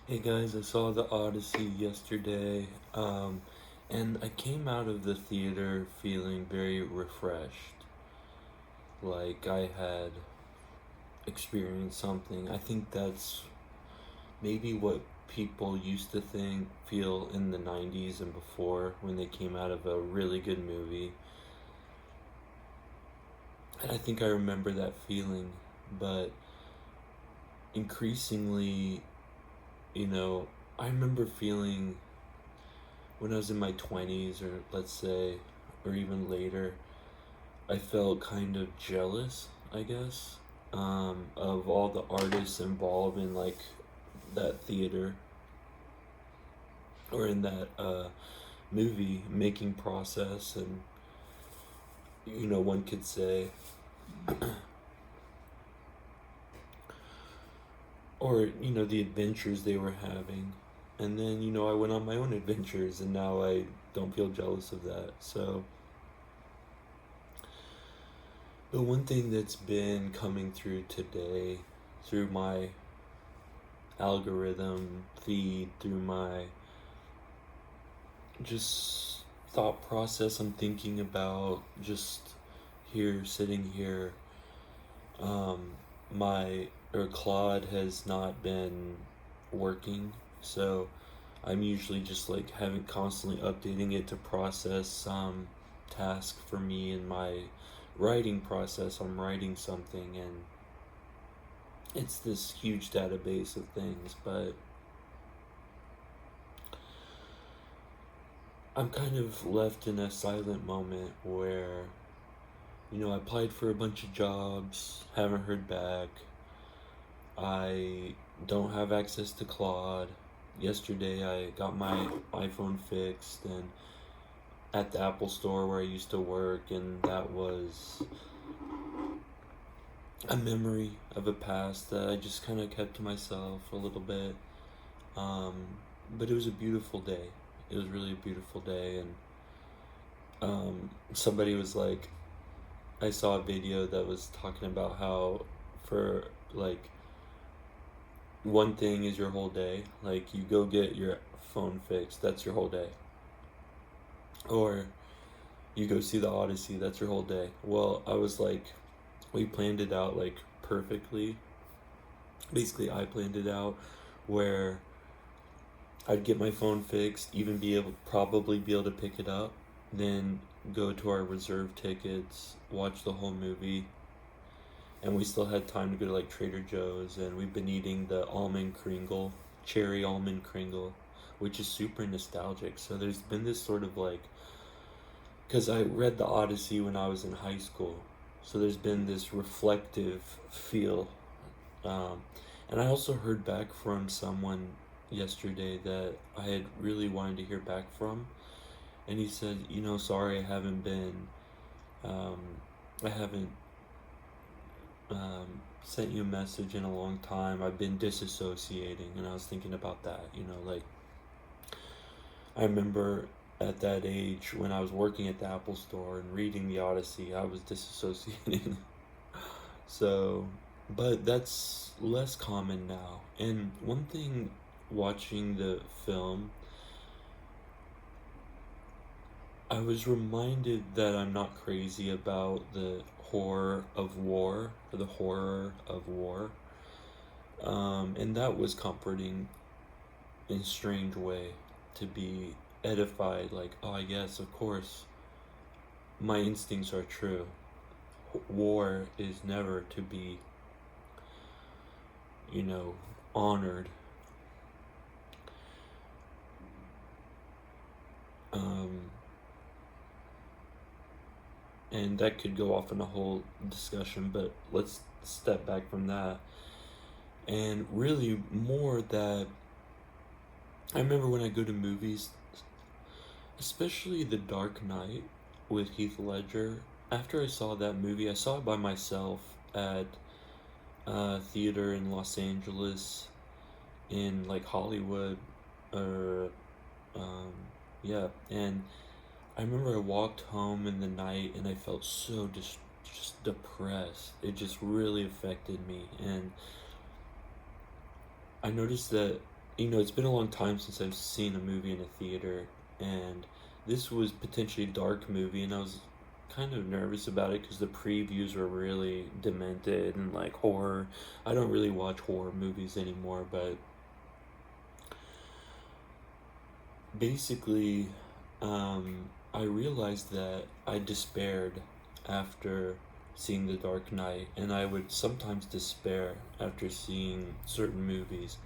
Hey guys, I saw the Odyssey yesterday, and I came out of the theater feeling very refreshed. Like I had experienced something. I think that's maybe what people used to feel in the 90s and before when they came out of a really good movie. And I think I remember that feeling, but increasingly, you know, I remember feeling when I was in my 20s, or let's say, or even later, I felt kind of jealous, I guess, of all the artists involved in like that theater or in that movie making process. And one could say, or the adventures they were having. And then I went on my own adventures, and now I don't feel jealous of that. So the one thing that's been coming through today, through my algorithm feed, through my just thought process, I'm thinking about just here, sitting here, my or Claude has not been working, so I'm usually just like having constantly updating it to process some task for me in my writing process. I'm writing something, and it's this huge database of things, but I'm kind of left in a silent moment where I applied for a bunch of jobs, haven't heard back. I don't have access to Claude. Yesterday I got my iPhone fixed and at the Apple store where I used to work, and that was a memory of a past that I just kind of kept to myself a little bit. Um, but it was a beautiful day. It was really a beautiful day, and somebody was like, I saw a video that was talking about how for like one thing is your whole day. Like you go get your phone fixed, that's your whole day. Or you go see the Odyssey, that's your whole day. Well, I was like, we planned it out like perfectly. Basically, I planned it out where I'd get my phone fixed, even probably be able to pick it up, then go to our reserve tickets, watch the whole movie, and we still had time to go to like Trader Joe's, and we've been eating the almond kringle, cherry almond kringle, which is super nostalgic. So there's been this sort of like, because I read the Odyssey when I was in high school, so there's been this reflective feel. Um, and I also heard back from someone yesterday that I had really wanted to hear back from, and he said, sorry, um, I haven't sent you a message in a long time. I've been disassociating, and I was thinking about that. Like I remember at that age when I was working at the Apple store and reading the Odyssey, I was disassociating. So, but that's less common now. And one thing watching the film, I was reminded that I'm not crazy about the horror of war, or the horror of war. And that was comforting in a strange way to be edified, like, oh, yes, of course, my instincts are true. War is never to be, you know, honored. Um, and that could go off in a whole discussion, but let's step back from that. And really, more that I remember when I go to movies, especially The Dark Knight with Heath Ledger. After I saw that movie, I saw it by myself at a theater in Los Angeles, in like Hollywood, or um, yeah. And I remember I walked home in the night and I felt so just depressed. It just really affected me, and I noticed that. it's been a long time since I've seen a movie in a theater, and this was potentially a dark movie, and I was kind of nervous about it because the previews were really demented and like horror. I don't really watch horror movies anymore, but basically, I realized that I despaired after seeing The Dark Knight, and I would sometimes despair after seeing certain movies.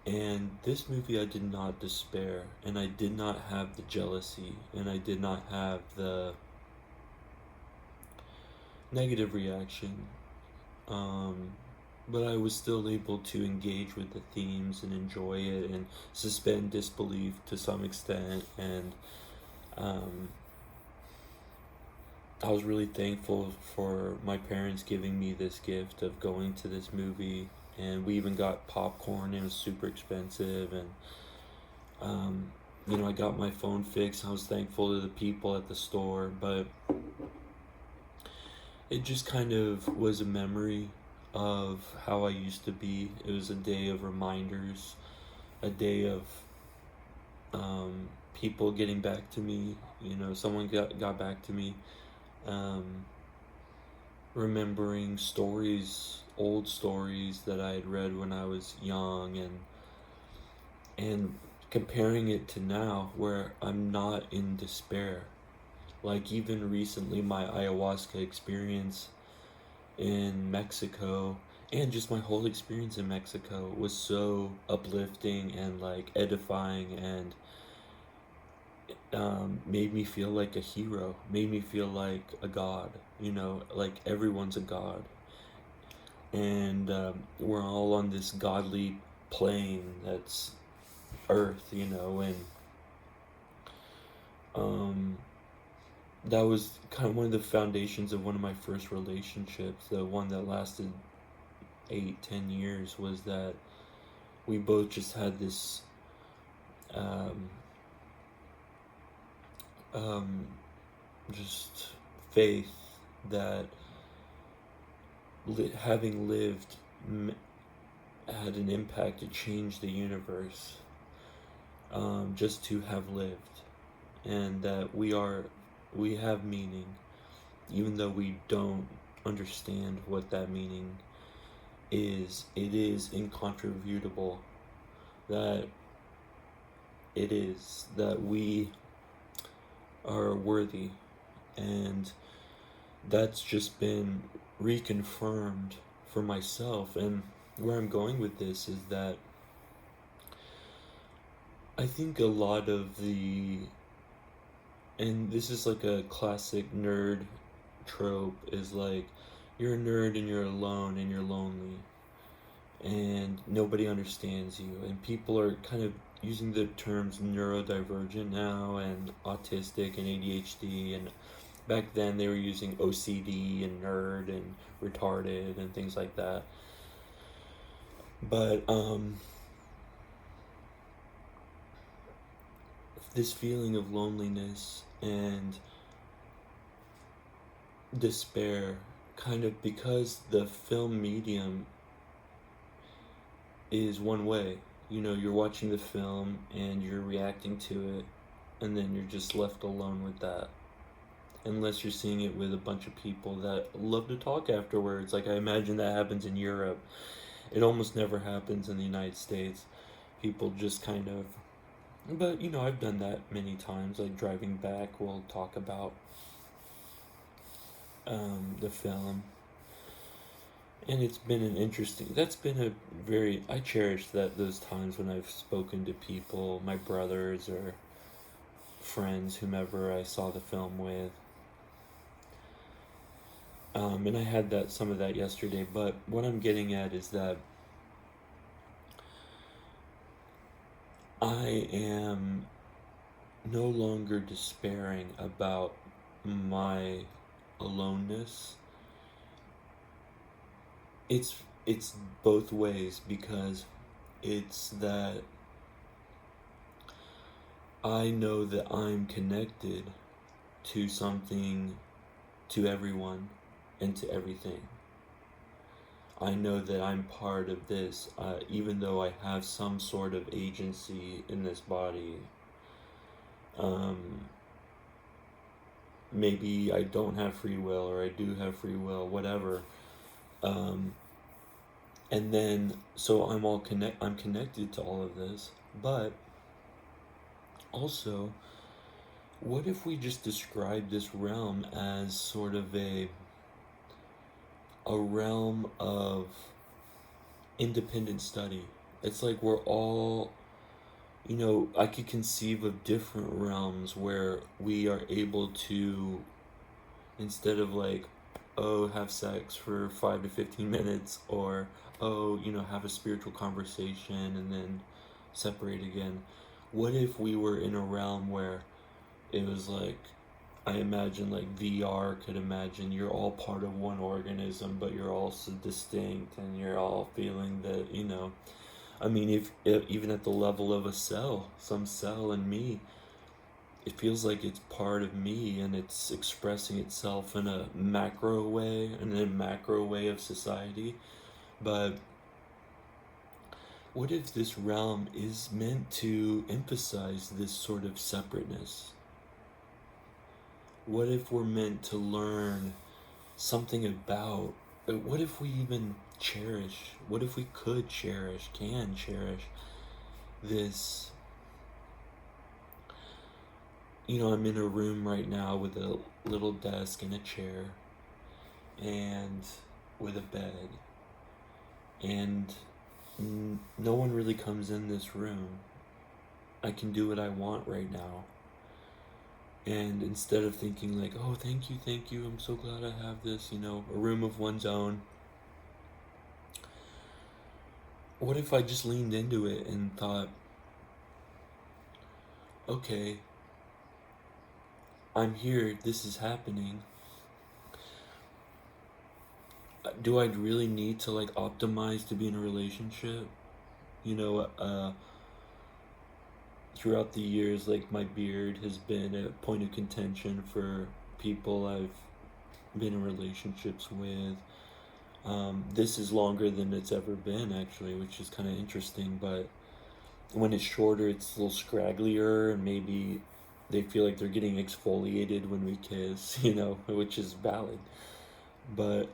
And this movie, I did not despair, and I did not have the jealousy, and I did not have the negative reaction. Um, but I was still able to engage with the themes and enjoy it and suspend disbelief to some extent. And um, I was really thankful for my parents giving me this gift of going to this movie. And we even got popcorn, and it was super expensive. And I got my phone fixed. I was thankful to the people at the store, but it just kind of was a memory of how I used to be. It was a day of reminders, a day of people getting back to me. Someone got back to me. Um, Remembering stories, old stories that I had read when I was young, and comparing it to now where I'm not in despair. Like even recently, my ayahuasca experience in Mexico and just my whole experience in Mexico was so uplifting and like edifying, and made me feel like a hero, made me feel like a god, like everyone's a god. And we're all on this godly plane that's earth, and um, that was kind of one of the foundations of one of my first relationships, the one that lasted 8-10 years, was that we both just had this um, um, just faith that having lived had an impact to change the universe, just to have lived, and that we have meaning, even though we don't understand what that meaning is. It is incontrovertible that we are worthy, and that's just been reconfirmed for myself. And where I'm going with this is that I think a lot of and this is like a classic nerd trope, is like you're a nerd and you're alone and you're lonely and nobody understands you, and people are kind of using the terms neurodivergent now, and autistic and ADHD, and back then they were using OCD and nerd and retarded and things like that. But this feeling of loneliness and despair, kind of, because the film medium is one way. You're watching the film and you're reacting to it, and then you're just left alone with that. Unless you're seeing it with a bunch of people that love to talk afterwards. Like, I imagine that happens in Europe. It almost never happens in the United States. People just kind of. But, I've done that many times. Like, driving back, we'll talk about the film. And it's been I cherish those times when I've spoken to people, my brothers or friends, whomever I saw the film with. And I had some of that yesterday, but what I'm getting at is that I am no longer despairing about my aloneness. It's both ways, because it's that I know that I'm connected to something, to everyone, and to everything. I know that I'm part of this, even though I have some sort of agency in this body. Um, Maybe I don't have free will, or I do have free will, whatever. Um, and then, so I'm connected to all of this, but also, what if we just describe this realm as sort of a realm of independent study? It's like we're all, I could conceive of different realms where we are able to, instead of like, oh, have sex for 5 to 15 minutes, or, oh, have a spiritual conversation and then separate again. What if we were in a realm where it was like, I imagine like VR could imagine you're all part of one organism, but you're also distinct, and you're all feeling that, I mean, if even at the level of a cell, some cell in me, it feels like it's part of me, and it's expressing itself in a macro way, and a macro way of society. But what if this realm is meant to emphasize this sort of separateness? What if we're meant to learn something about, what if we even cherish, what if we could cherish, can cherish this? I'm in a room right now with a little desk and a chair, and with a bed, and no one really comes in this room. I can do what I want right now. And instead of thinking like, oh, thank you, I'm so glad I have this, a room of one's own, what if I just leaned into it and thought, okay, I'm here, this is happening. Do I really need to like optimize to be in a relationship? Throughout the years, like, my beard has been a point of contention for people I've been in relationships with. This is longer than it's ever been, actually, which is kind of interesting. But when it's shorter, it's a little scragglier, and maybe they feel like they're getting exfoliated when we kiss, which is valid. But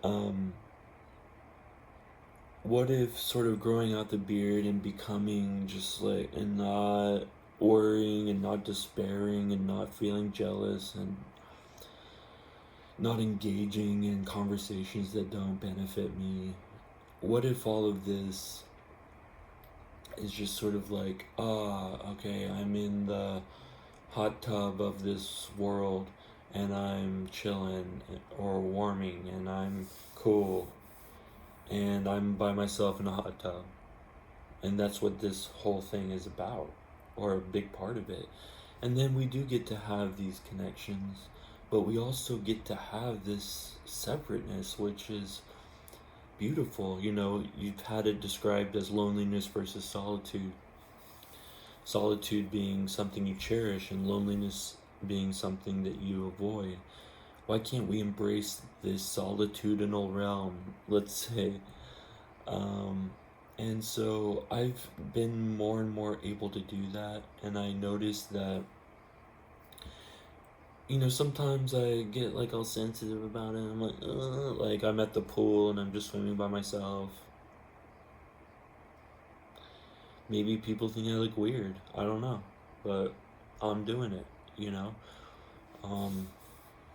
what if sort of growing out the beard and becoming just like, and not worrying and not despairing and not feeling jealous and not engaging in conversations that don't benefit me? What if all of this is just sort of like, okay, I'm in the hot tub of this world, and I'm chilling or warming, and I'm cool, and I'm by myself in a hot tub. And that's what this whole thing is about, or a big part of it. And then we do get to have these connections, but we also get to have this separateness, which is beautiful. You've had it described as loneliness versus solitude. Solitude being something you cherish, and loneliness being something that you avoid. Why can't we embrace this solitudinal realm, let's say? And so I've been more and more able to do that, and I noticed that, sometimes I get like all sensitive about it. I'm like I'm at the pool and I'm just swimming by myself. Maybe people think I look weird. I don't know, but I'm doing it,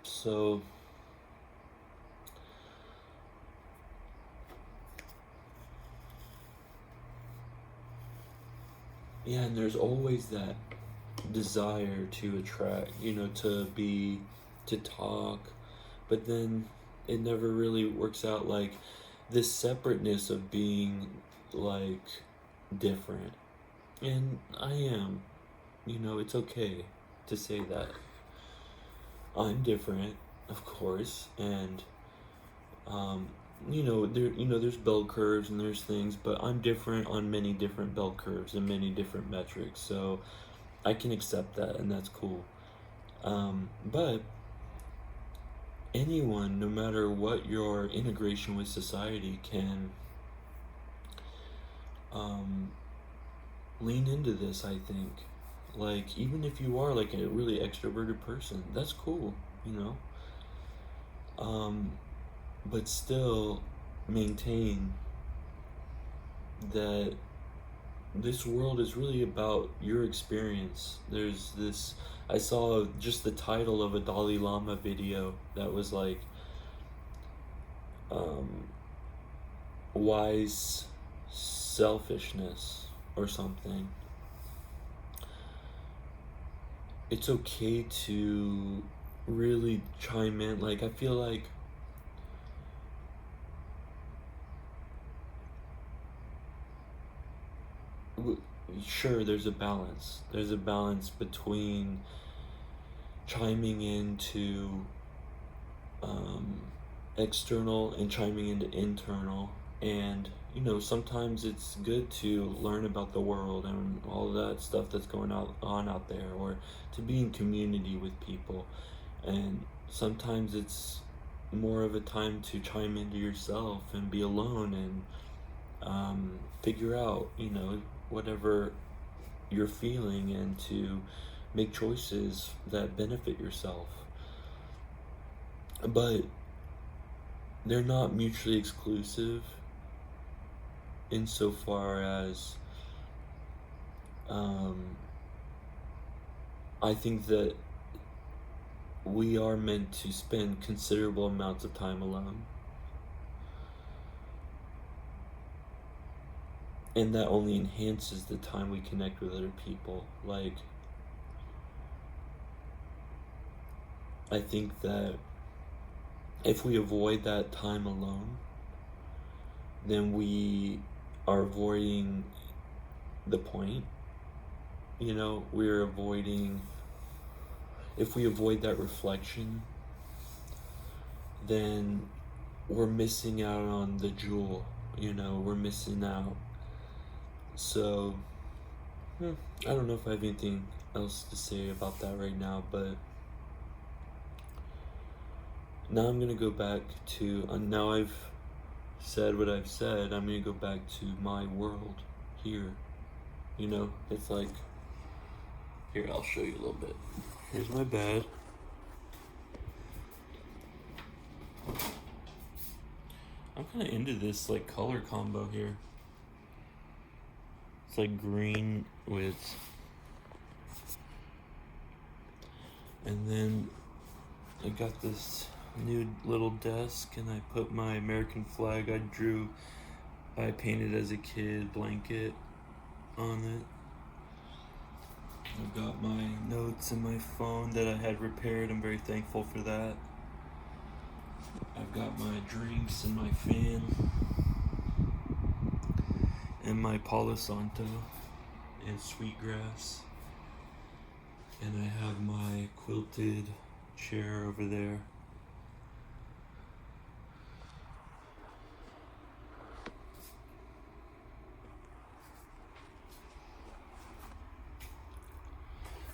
So yeah, and there's always that desire to attract, to talk, but then it never really works out. Like, this separateness of being like different. And I am, it's okay to say that. I'm different, of course, and there's bell curves and there's things, but I'm different on many different bell curves and many different metrics, so I can accept that, and that's cool. But anyone, no matter what your integration with society, can um, lean into this, I think. Like, even if you are like a really extroverted person, that's cool, you know? Um, but still maintain that this world is really about your experience. There's this, I saw just the title of a Dalai Lama video that was like, um, wise selfishness or something. It's okay to really chime in. Like, I feel like sure, there's a balance. There's a balance between chiming into um, external and chiming into internal. And, you know, sometimes it's good to learn about the world and all that stuff that's going on out there, or to be in community with people. And sometimes it's more of a time to chime into yourself and be alone and figure out, you know, whatever you're feeling, and to make choices that benefit yourself. But they're not mutually exclusive insofar as I think that we are meant to spend considerable amounts of time alone. And that only enhances the time we connect with other people. Like, I think that if we avoid that time alone, then we are avoiding the point. You know, we're avoiding, if we avoid that reflection, then we're missing out on the jewel, you know, we're missing out. So, I don't know if I have anything else to say about that right now, but now I'm gonna go back to, now I've said what I've said, I'm gonna go back to my world here. You know, it's like, here, I'll show you a little bit. Here's my bed. I'm kind of into this like color combo here. It's like green with, and then I got this new little desk, and I put my American flag I painted as a kid blanket on it. I've got my notes and my phone that I had repaired. I'm very thankful for that. I've got my drinks and my fan and my Palo Santo and sweetgrass. And I have my quilted chair over there.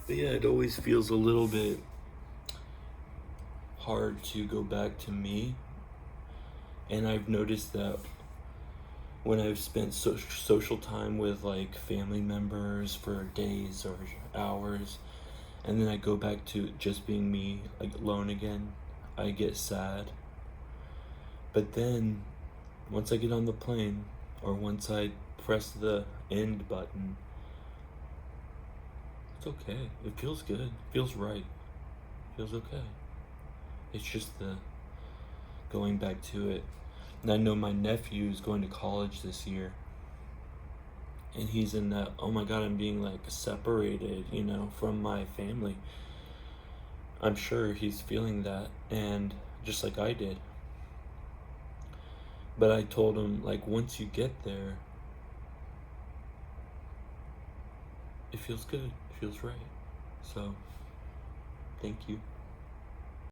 But yeah, it always feels a little bit hard to go back to me. And I've noticed that when I've spent social time with like family members for days or hours, and then I go back to just being me, like alone again, I get sad. But then once I get on the plane, or once I press the end button, it's okay. It feels good. It feels right. It feels okay. It's just the going back to it. And I know my nephew is going to college this year. And he's in that, oh my God, I'm being like separated, you know, from my family. I'm sure he's feeling that, and just like I did. But I told him, like, once you get there, it feels good. It feels right. So, thank you.